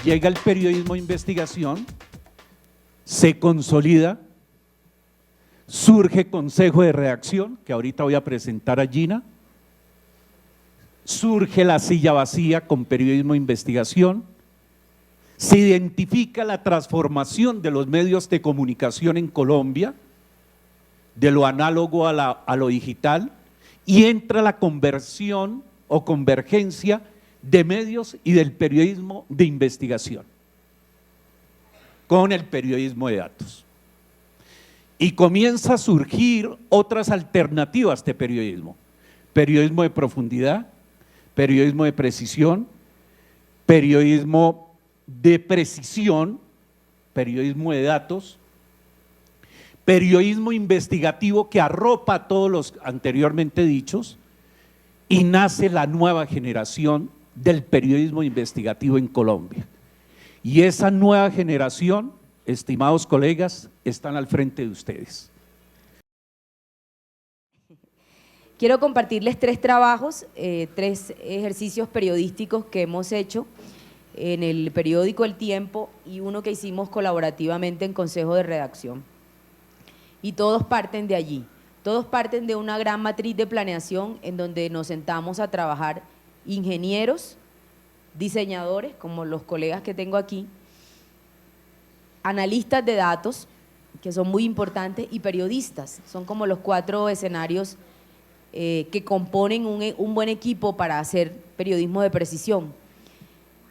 Llega el periodismo de investigación, se consolida, surge consejo de redacción, que ahorita voy a presentar a Gina, surge la silla vacía con periodismo de investigación, se identifica la transformación de los medios de comunicación en Colombia, de lo análogo a lo digital, y entra la conversión o convergencia de medios y del periodismo de investigación con el periodismo de datos. Y comienza a surgir otras alternativas de periodismo: periodismo de profundidad, periodismo de precisión, periodismo de precisión, periodismo de datos, periodismo investigativo que arropa a todos los anteriormente dichos, y nace la nueva generación del periodismo investigativo en Colombia. Y esa nueva generación, estimados colegas, están al frente de ustedes. Quiero compartirles 3 trabajos, 3 ejercicios periodísticos que hemos hecho en el periódico El Tiempo y uno que hicimos colaborativamente en Consejo de Redacción. Y todos parten de allí, todos parten de una gran matriz de planeación en donde nos sentamos a trabajar ingenieros, diseñadores, como los colegas que tengo aquí, analistas de datos, que son muy importantes, y periodistas. Son como los 4 escenarios que componen un buen equipo para hacer periodismo de precisión.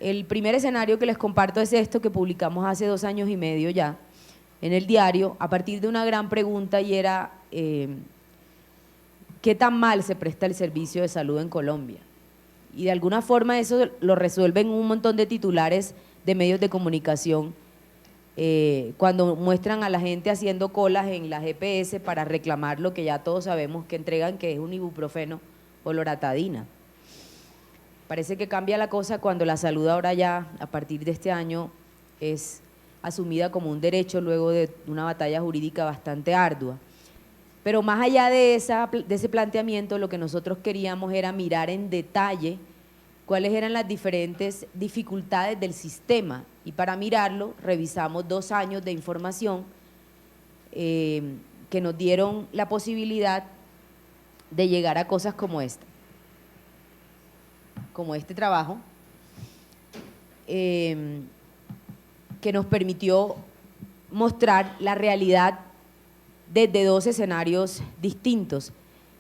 El primer escenario que les comparto es esto que publicamos hace 2 años y medio ya en el diario, a partir de una gran pregunta, y era ¿qué tan mal se presta el servicio de salud en Colombia? Y de alguna forma eso lo resuelven un montón de titulares de medios de comunicación cuando muestran a la gente haciendo colas en la GPS para reclamar lo que ya todos sabemos que entregan, que es un ibuprofeno o loratadina. Parece que cambia la cosa cuando la salud ahora ya, a partir de este año, es asumida como un derecho luego de una batalla jurídica bastante ardua. Pero más allá de ese planteamiento, lo que nosotros queríamos era mirar en detalle cuáles eran las diferentes dificultades del sistema, y para mirarlo revisamos 2 años de información que nos dieron la posibilidad de llegar a cosas como esta, como este trabajo, que nos permitió mostrar la realidad desde 2 escenarios distintos,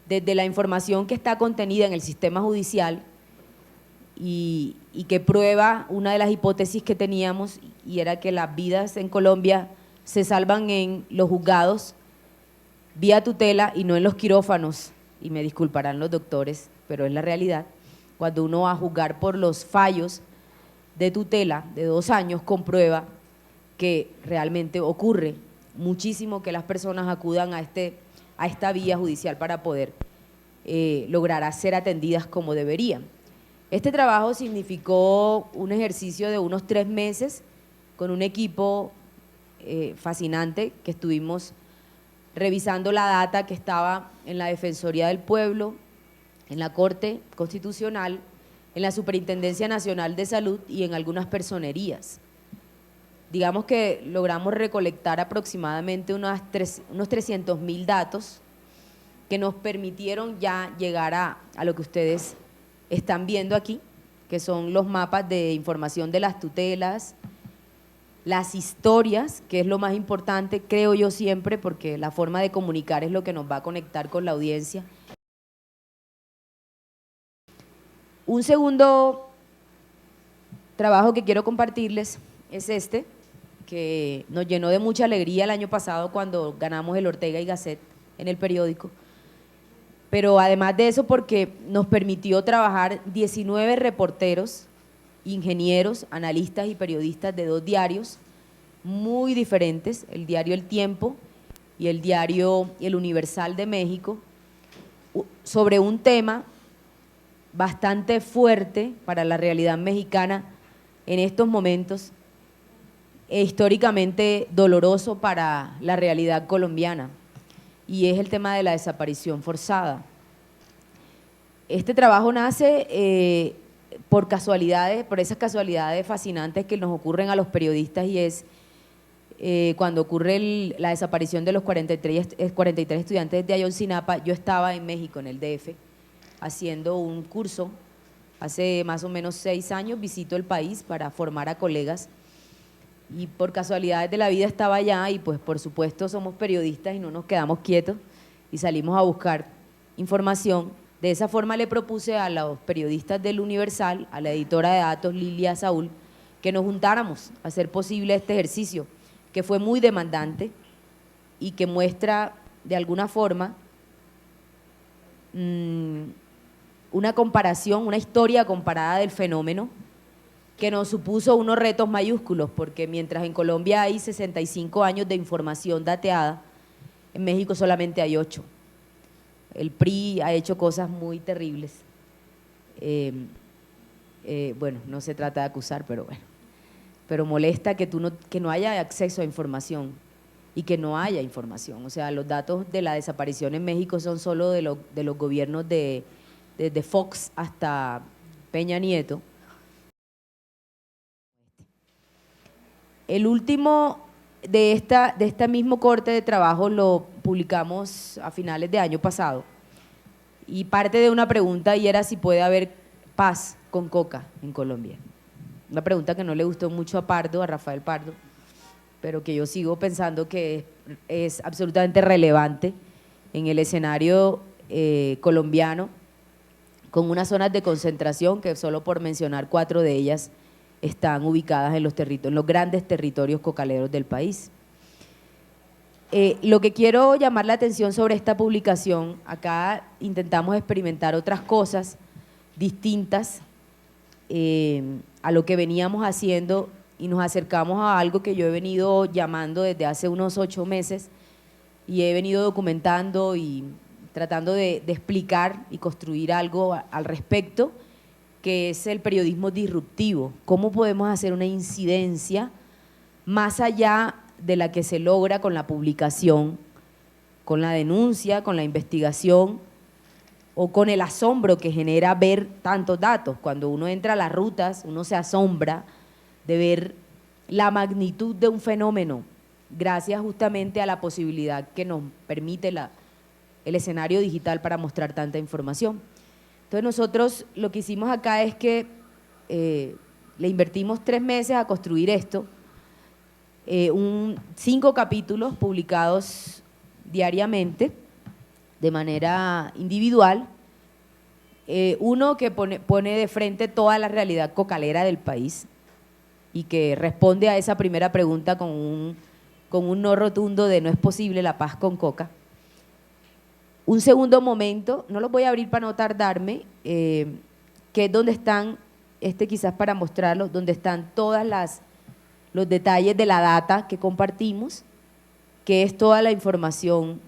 desde la información que está contenida en el sistema judicial y que prueba una de las hipótesis que teníamos, y era que las vidas en Colombia se salvan en los juzgados vía tutela y no en los quirófanos, y me disculparán los doctores, pero es la realidad. Cuando uno va a juzgar por los fallos de tutela de 2 años, comprueba que realmente ocurre muchísimo que las personas acudan a esta vía judicial para poder lograr ser atendidas como deberían. Este trabajo significó un ejercicio de unos 3 meses con un equipo fascinante, que estuvimos revisando la data que estaba en la Defensoría del Pueblo, en la Corte Constitucional, en la Superintendencia Nacional de Salud y en algunas personerías. Digamos que logramos recolectar aproximadamente unos 300.000 datos que nos permitieron ya llegar a lo que ustedes están viendo aquí, que son los mapas de información de las tutelas, las historias, que es lo más importante, creo yo siempre, porque la forma de comunicar es lo que nos va a conectar con la audiencia. Un segundo trabajo que quiero compartirles es este, que nos llenó de mucha alegría el año pasado cuando ganamos el Ortega y Gasset en el periódico, pero además de eso porque nos permitió trabajar 19 reporteros, ingenieros, analistas y periodistas de 2 diarios muy diferentes, el diario El Tiempo y el diario El Universal de México, sobre un tema bastante fuerte para la realidad mexicana en estos momentos, e históricamente doloroso para la realidad colombiana, y es el tema de la desaparición forzada. Este trabajo nace por casualidades, por esas casualidades fascinantes que nos ocurren a los periodistas, y es cuando ocurre la desaparición de los 43 estudiantes de Ayotzinapa. Yo estaba en México, en el DF, haciendo un curso. Hace más o menos 6 años visito el país para formar a colegas, y por casualidades de la vida estaba allá, y pues por supuesto somos periodistas y no nos quedamos quietos y salimos a buscar información. De esa forma le propuse a los periodistas del Universal, a la editora de datos Lilia Saúl, que nos juntáramos a hacer posible este ejercicio, que fue muy demandante y que muestra de alguna forma una comparación, una historia comparada del fenómeno, que nos supuso unos retos mayúsculos, porque mientras en Colombia hay 65 años de información dateada, en México solamente hay 8. El PRI ha hecho cosas muy terribles. Bueno, no se trata de acusar, pero bueno. Pero molesta que no haya acceso a información y que no haya información. O sea, los datos de la desaparición en México son solo de los gobiernos desde Fox hasta Peña Nieto. El último de este mismo corte de trabajo lo publicamos a finales de año pasado, y parte de una pregunta, y era si puede haber paz con coca en Colombia. Una pregunta que no le gustó mucho a Rafael Pardo, pero que yo sigo pensando que es absolutamente relevante en el escenario colombiano, con unas zonas de concentración que, solo por mencionar 4 de ellas, están ubicadas en los grandes territorios cocaleros del país. Lo que quiero llamar la atención sobre esta publicación, acá intentamos experimentar otras cosas distintas a lo que veníamos haciendo, y nos acercamos a algo que yo he venido llamando desde hace unos 8 meses, y he venido documentando y tratando de explicar y construir algo al respecto, que es el periodismo disruptivo. ¿Cómo podemos hacer una incidencia más allá de la que se logra con la publicación, con la denuncia, con la investigación, o con el asombro que genera ver tantos datos? Cuando uno entra a las rutas, uno se asombra de ver la magnitud de un fenómeno, gracias justamente a la posibilidad que nos permite el escenario digital para mostrar tanta información. Entonces nosotros lo que hicimos acá es que le invertimos 3 meses a construir esto, 5 capítulos publicados diariamente de manera individual, uno que pone de frente toda la realidad cocalera del país y que responde a esa primera pregunta con un no rotundo de no es posible la paz con coca. Un segundo momento, no los voy a abrir para no tardarme, que es donde están, quizás para mostrarlos, donde están los detalles de la data que compartimos, que es toda la información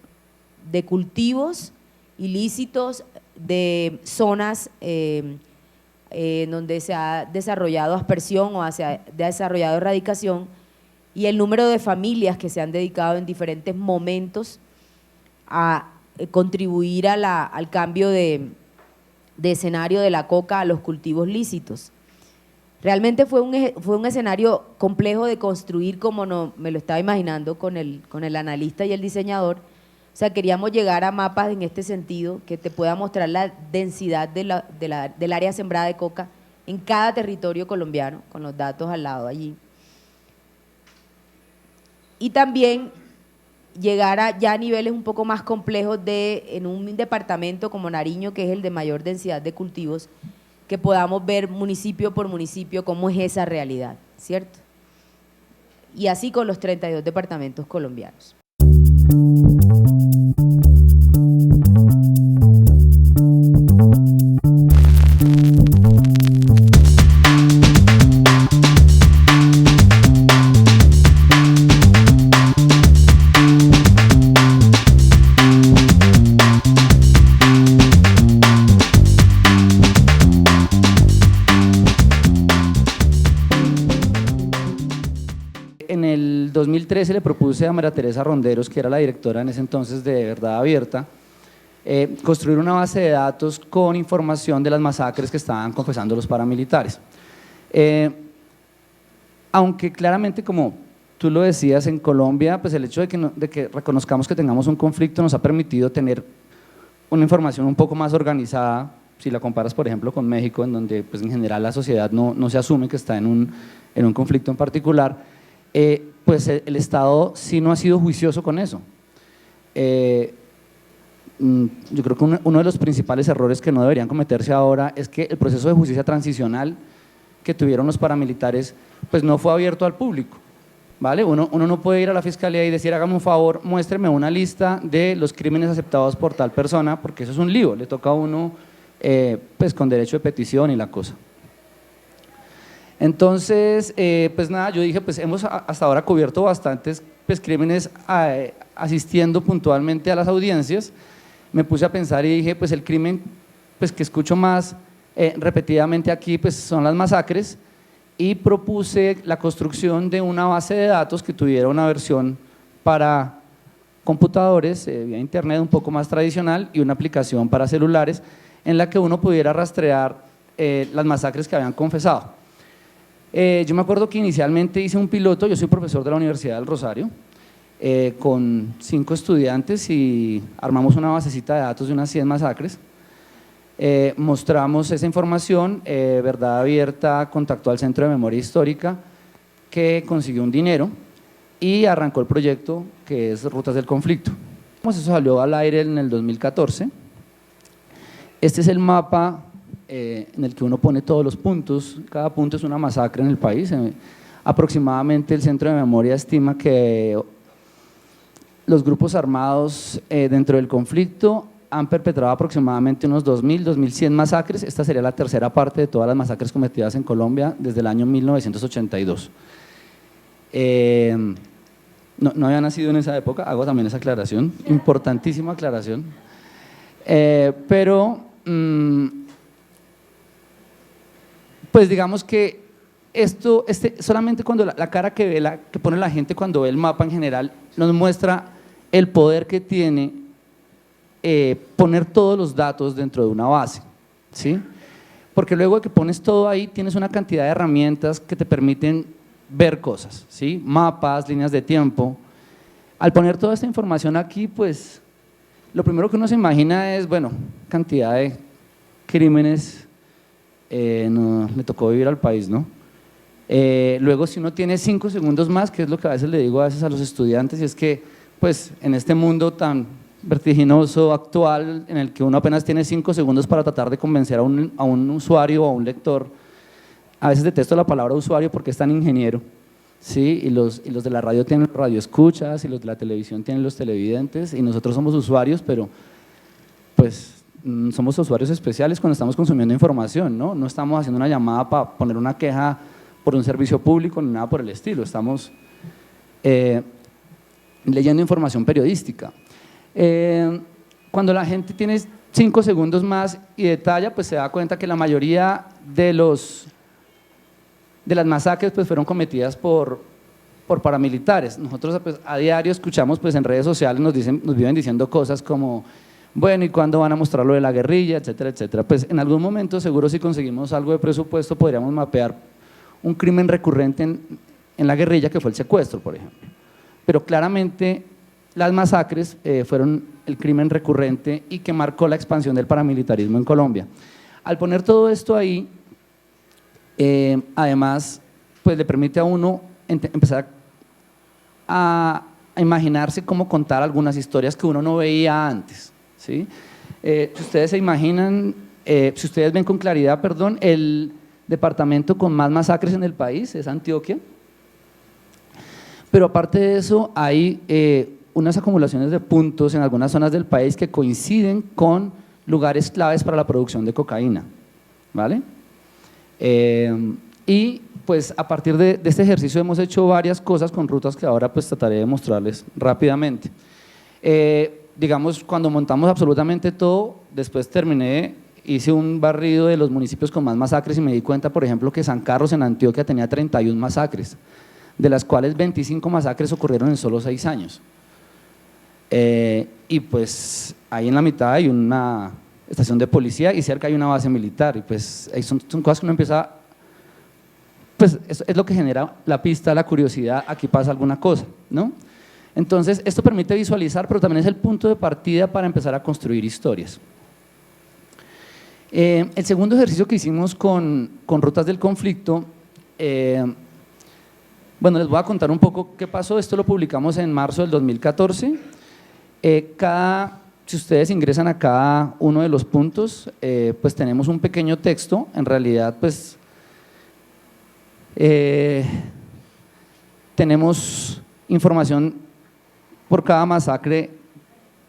de cultivos ilícitos, de zonas donde se ha desarrollado aspersión o se ha desarrollado erradicación, y el número de familias que se han dedicado en diferentes momentos a contribuir al cambio de escenario de la coca a los cultivos lícitos. Realmente fue un escenario complejo de construir, como no me lo estaba imaginando con el analista y el diseñador. O sea, queríamos llegar a mapas en este sentido, que te pueda mostrar la densidad del área sembrada de coca en cada territorio colombiano, con los datos al lado allí. Y también llegar ya a niveles un poco más complejos en un departamento como Nariño, que es el de mayor densidad de cultivos, que podamos ver municipio por municipio cómo es esa realidad, ¿cierto? Y así con los 32 departamentos colombianos. En el 2013 le propuse a María Teresa Ronderos, que era la directora en ese entonces de Verdad Abierta, construir una base de datos con información de las masacres que estaban confesando los paramilitares. Aunque claramente, como tú lo decías, en Colombia, pues el hecho de que reconozcamos que tengamos un conflicto nos ha permitido tener una información un poco más organizada, si la comparas, por ejemplo, con México, en donde pues, en general la sociedad no se asume que está en un conflicto en particular, pues el Estado sí no ha sido juicioso con eso. Yo creo que uno de los principales errores que no deberían cometerse ahora es que el proceso de justicia transicional que tuvieron los paramilitares pues no fue abierto al público, ¿vale? Uno no puede ir a la fiscalía y decir, hágame un favor, muéstreme una lista de los crímenes aceptados por tal persona, porque eso es un lío, le toca a uno pues con derecho de petición y la cosa. Entonces, pues nada, yo dije, pues hemos hasta ahora cubierto bastantes pues, crímenes asistiendo puntualmente a las audiencias. Me puse a pensar y dije, pues el crimen pues, que escucho más repetidamente aquí pues, son las masacres, y propuse la construcción de una base de datos que tuviera una versión para computadores, vía internet un poco más tradicional, y una aplicación para celulares en la que uno pudiera rastrear las masacres que habían confesado. Yo me acuerdo que inicialmente hice un piloto, yo soy profesor de la Universidad del Rosario, con 5 estudiantes y armamos una basecita de datos de unas 100 masacres. Mostramos esa información, Verdad Abierta contactó al Centro de Memoria Histórica, que consiguió un dinero y arrancó el proyecto que es Rutas del Conflicto. Eso salió al aire en el 2014. Este es el mapa en el que uno pone todos los puntos, cada punto es una masacre en el país. Aproximadamente el Centro de Memoria estima que los grupos armados dentro del conflicto han perpetrado aproximadamente unos 2.000, 2.100 masacres. Esta sería la tercera parte de todas las masacres cometidas en Colombia desde el año 1982. No había nacido en esa época, hago también esa aclaración, importantísima aclaración. Pero, pues digamos que solamente cuando la cara que pone la gente cuando ve el mapa en general nos muestra el poder que tiene poner todos los datos dentro de una base, ¿sí? Porque luego de que pones todo ahí, tienes una cantidad de herramientas que te permiten ver cosas, ¿sí? Mapas, líneas de tiempo. Al poner toda esta información aquí, pues, lo primero que uno se imagina es, bueno, cantidad de crímenes, no, le tocó vivir al país, ¿no? Luego, si uno tiene 5 segundos más, que es lo que a veces le digo a los estudiantes, y es que, pues, en este mundo tan vertiginoso actual en el que uno apenas tiene 5 segundos para tratar de convencer a un usuario o a un lector. A veces detesto la palabra usuario porque es tan ingeniero, ¿sí? Y los de la radio tienen radioescuchas y los de la televisión tienen los televidentes y nosotros somos usuarios, pero pues somos usuarios especiales cuando estamos consumiendo información, ¿no? No estamos haciendo una llamada para poner una queja por un servicio público ni nada por el estilo, estamos leyendo información periodística. Cuando la gente tiene 5 segundos más y detalla, pues se da cuenta que la mayoría de las masacres pues fueron cometidas por paramilitares. Nosotros pues, a diario escuchamos pues, en redes sociales, nos viven diciendo cosas como, bueno, ¿y cuándo van a mostrar lo de la guerrilla?, etcétera, etcétera. Pues en algún momento, seguro si conseguimos algo de presupuesto, podríamos mapear un crimen recurrente en la guerrilla, que fue el secuestro, por ejemplo. Pero claramente las masacres fueron el crimen recurrente y que marcó la expansión del paramilitarismo en Colombia. Al poner todo esto ahí, además, pues le permite a uno empezar a imaginarse cómo contar algunas historias que uno no veía antes, ¿sí? Si ustedes se imaginan, si ustedes ven con claridad, perdón, el departamento con más masacres en el país es Antioquia, pero aparte de eso hay unas acumulaciones de puntos en algunas zonas del país que coinciden con lugares claves para la producción de cocaína, ¿vale? Y pues a partir de este ejercicio hemos hecho varias cosas con rutas que ahora pues trataré de mostrarles rápidamente. Digamos, cuando montamos absolutamente todo, después hice un barrido de los municipios con más masacres y me di cuenta, por ejemplo, que San Carlos en Antioquia tenía 31 masacres, de las cuales 25 masacres ocurrieron en solo 6 años. y pues ahí en la mitad hay una estación de policía y cerca hay una base militar, y pues ahí son cosas que uno empieza, pues es lo que genera la pista, la curiosidad, aquí pasa alguna cosa, ¿no? Entonces, esto permite visualizar, pero también es el punto de partida para empezar a construir historias. El segundo ejercicio que hicimos con Rutas del Conflicto, bueno, les voy a contar un poco qué pasó. Esto lo publicamos en marzo del 2014. Si ustedes ingresan a cada uno de los puntos, pues tenemos un pequeño texto. En realidad, pues tenemos información por cada masacre,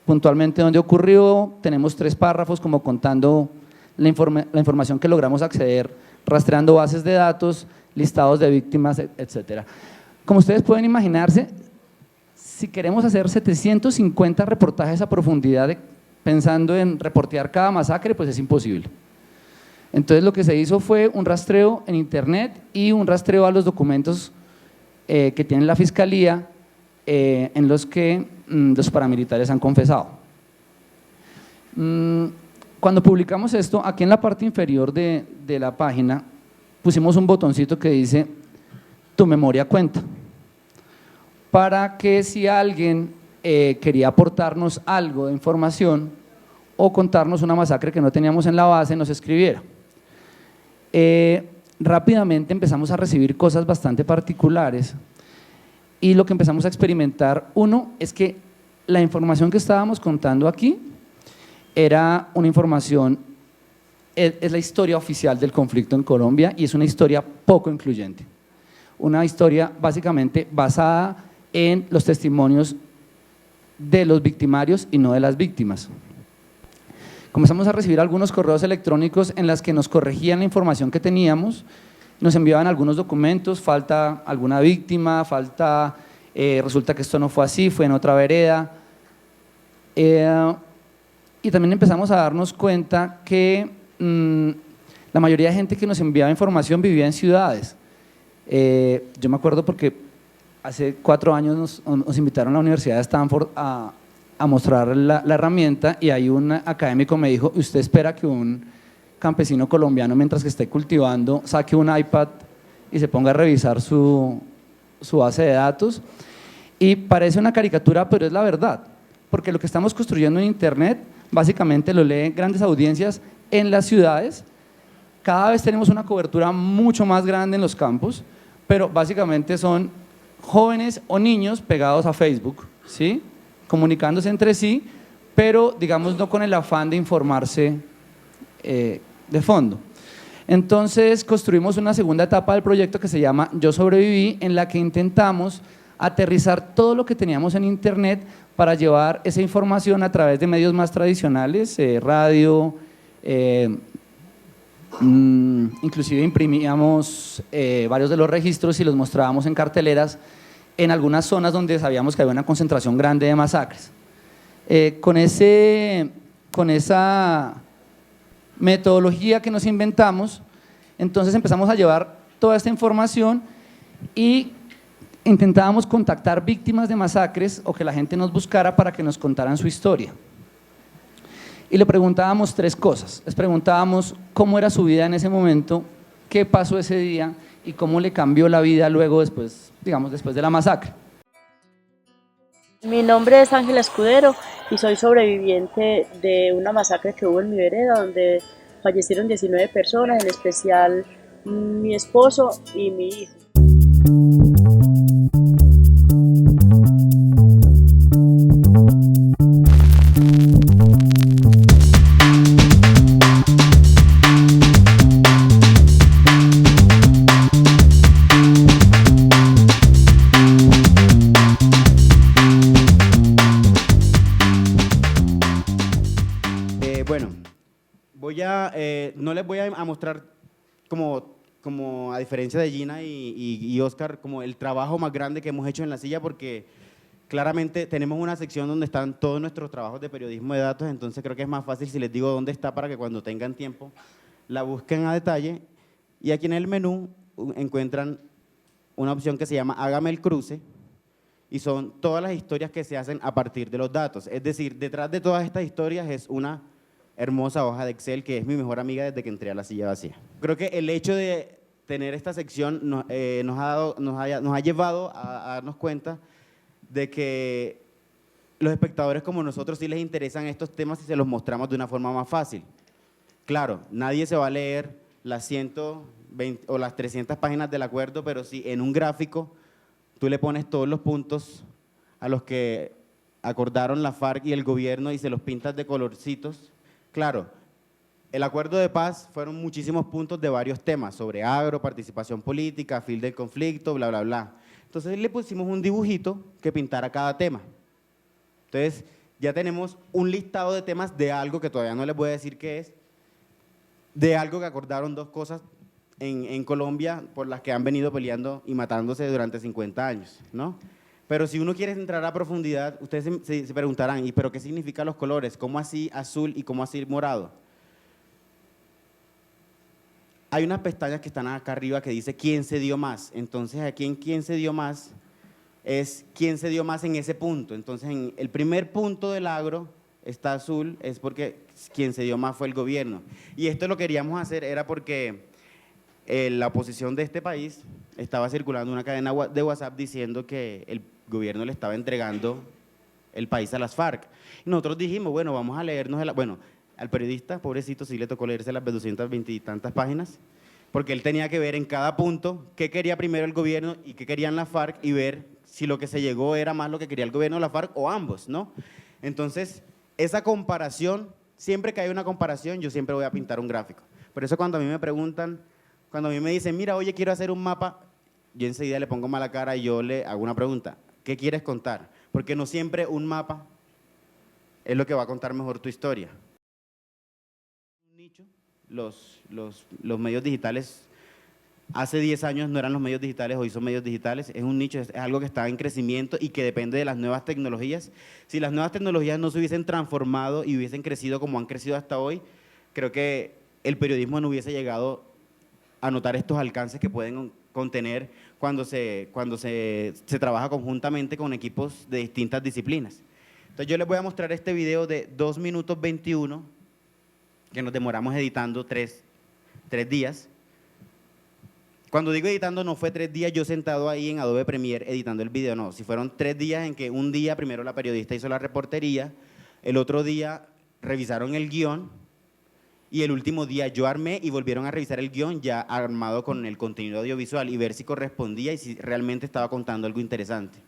puntualmente dónde ocurrió. Tenemos 3 párrafos como contando la información que logramos acceder, rastreando bases de datos, listados de víctimas, etcétera. Como ustedes pueden imaginarse, si queremos hacer 750 reportajes a profundidad pensando en reportear cada masacre, pues es imposible. Entonces lo que se hizo fue un rastreo en internet y un rastreo a los documentos que tiene la Fiscalía, en los que los paramilitares han confesado. Cuando publicamos esto, aquí en la parte inferior de la página pusimos un botoncito que dice tu memoria cuenta, para que si alguien quería aportarnos algo de información o contarnos una masacre que no teníamos en la base, nos escribiera. Rápidamente empezamos a recibir cosas bastante particulares. Y lo que empezamos a experimentar, uno, es que la información que estábamos contando aquí era una información, es la historia oficial del conflicto en Colombia y es una historia poco incluyente. Una historia básicamente basada en los testimonios de los victimarios y no de las víctimas. Comenzamos a recibir algunos correos electrónicos en las que nos corregían la información que teníamos. Nos enviaban algunos documentos, falta alguna víctima, resulta que esto no fue así, fue en otra vereda. Y también empezamos a darnos cuenta que la mayoría de gente que nos enviaba información vivía en ciudades. Yo me acuerdo porque hace 4 años nos invitaron a la Universidad de Stanford a mostrar la herramienta, y ahí un académico me dijo: ¿usted espera que un campesino colombiano, mientras que esté cultivando, saque un iPad y se ponga a revisar su base de datos? Y parece una caricatura, pero es la verdad, porque lo que estamos construyendo en internet básicamente lo leen grandes audiencias en las ciudades. Cada vez tenemos una cobertura mucho más grande en los campos, pero básicamente son jóvenes o niños pegados a Facebook, ¿sí? Comunicándose entre sí, pero digamos no con el afán de informarse de fondo. Entonces construimos una segunda etapa del proyecto que se llama Yo Sobreviví, en la que intentamos aterrizar todo lo que teníamos en internet para llevar esa información a través de medios más tradicionales, radio, inclusive imprimíamos varios de los registros y los mostrábamos en carteleras en algunas zonas donde sabíamos que había una concentración grande de masacres. Con esa metodología que nos inventamos, entonces empezamos a llevar toda esta información y intentábamos contactar víctimas de masacres o que la gente nos buscara para que nos contaran su historia. Y le preguntábamos 3 cosas. Les preguntábamos cómo era su vida en ese momento, qué pasó ese día y cómo le cambió la vida luego, después de la masacre. Mi nombre es Ángela Escudero y soy sobreviviente de una masacre que hubo en mi vereda, donde fallecieron 19 personas, en especial mi esposo y mi hijo. No les voy a mostrar como a diferencia de Gina y Oscar, como el trabajo más grande que hemos hecho en La Silla, porque claramente tenemos una sección donde están todos nuestros trabajos de periodismo de datos, entonces creo que es más fácil si les digo dónde está para que cuando tengan tiempo la busquen a detalle. Y aquí en el menú encuentran una opción que se llama Hágame el cruce, y son todas las historias que se hacen a partir de los datos. Es decir, detrás de todas estas historias es una hermosa hoja de Excel que es mi mejor amiga desde que entré a la silla vacía. Creo que el hecho de tener esta sección nos ha llevado a darnos cuenta de que los espectadores como nosotros sí les interesan estos temas y se los mostramos de una forma más fácil. Claro, nadie se va a leer las 120 o las 300 páginas del acuerdo, pero si en un gráfico tú le pones todos los puntos a los que acordaron la FARC y el gobierno y se los pintas de colorcitos, claro, el acuerdo de paz fueron muchísimos puntos de varios temas, sobre agro, participación política, fin del conflicto, bla, bla, bla. Entonces le pusimos un dibujito que pintara cada tema. Entonces ya tenemos un listado de temas de algo que todavía no les voy a decir qué es, de algo que acordaron dos cosas en Colombia por las que han venido peleando y matándose durante 50 años, ¿no? Pero si uno quiere entrar a profundidad, ustedes se preguntarán, ¿y pero qué significan los colores? ¿Cómo así azul y cómo así morado? Hay unas pestañas que están acá arriba que dice quién se dio más. Entonces, aquí en quién se dio más es quién se dio más en ese punto. Entonces, en el primer punto del agro está azul, es porque quien se dio más fue el gobierno. Y esto lo queríamos hacer era porque la oposición de este país estaba circulando una cadena de WhatsApp diciendo que el gobierno le estaba entregando el país a las FARC. Y nosotros dijimos, bueno, vamos a leernos, bueno, al periodista, pobrecito, sí le tocó leerse las 220 y tantas páginas, porque él tenía que ver en cada punto qué quería primero el gobierno y qué querían las FARC y ver si lo que se llegó era más lo que quería el gobierno de la FARC o ambos, ¿no? Entonces, esa comparación, siempre que hay una comparación, yo siempre voy a pintar un gráfico. Por eso cuando a mí me preguntan, cuando a mí me dicen, mira, oye, quiero hacer un mapa, yo enseguida le pongo mala cara y yo le hago una pregunta, ¿qué quieres contar? Porque no siempre un mapa es lo que va a contar mejor tu historia. Un nicho, los medios digitales, hace 10 años no eran los medios digitales, hoy son medios digitales, es un nicho, es algo que está en crecimiento y que depende de las nuevas tecnologías. Si las nuevas tecnologías no se hubiesen transformado y hubiesen crecido como han crecido hasta hoy, creo que el periodismo no hubiese llegado a notar estos alcances que pueden contener cuando se trabaja conjuntamente con equipos de distintas disciplinas. Entonces yo les voy a mostrar este video de 2 minutos 21, que nos demoramos editando tres días. Cuando digo editando, no fue 3 días yo sentado ahí en Adobe Premiere editando el video, no. Si fueron 3 días en que un día primero la periodista hizo la reportería, el otro día revisaron el guión y el último día yo armé y volvieron a revisar el guión ya armado con el contenido audiovisual y ver si correspondía y si realmente estaba contando algo interesante.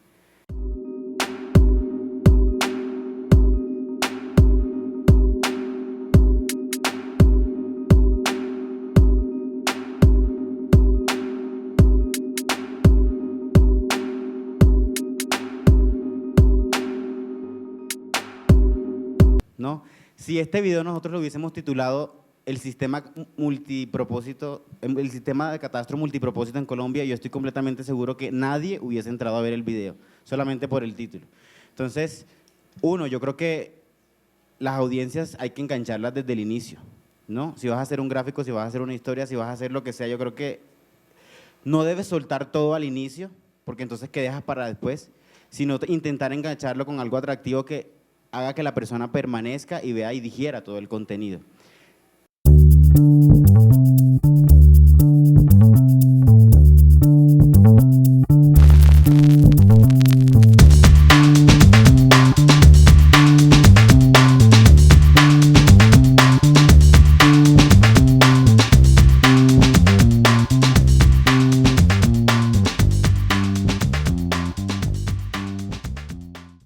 ¿No? Si este video nosotros lo hubiésemos titulado el sistema multipropósito, el sistema de catastro multipropósito en Colombia, yo estoy completamente seguro que nadie hubiese entrado a ver el video, solamente por el título. Entonces, yo creo que las audiencias hay que engancharlas desde el inicio, ¿no? Si vas a hacer un gráfico, si vas a hacer una historia, si vas a hacer lo que sea, yo creo que no debes soltar todo al inicio, porque entonces ¿qué dejas para después? Sino intentar engancharlo con algo atractivo que haga que la persona permanezca y vea y digiera todo el contenido.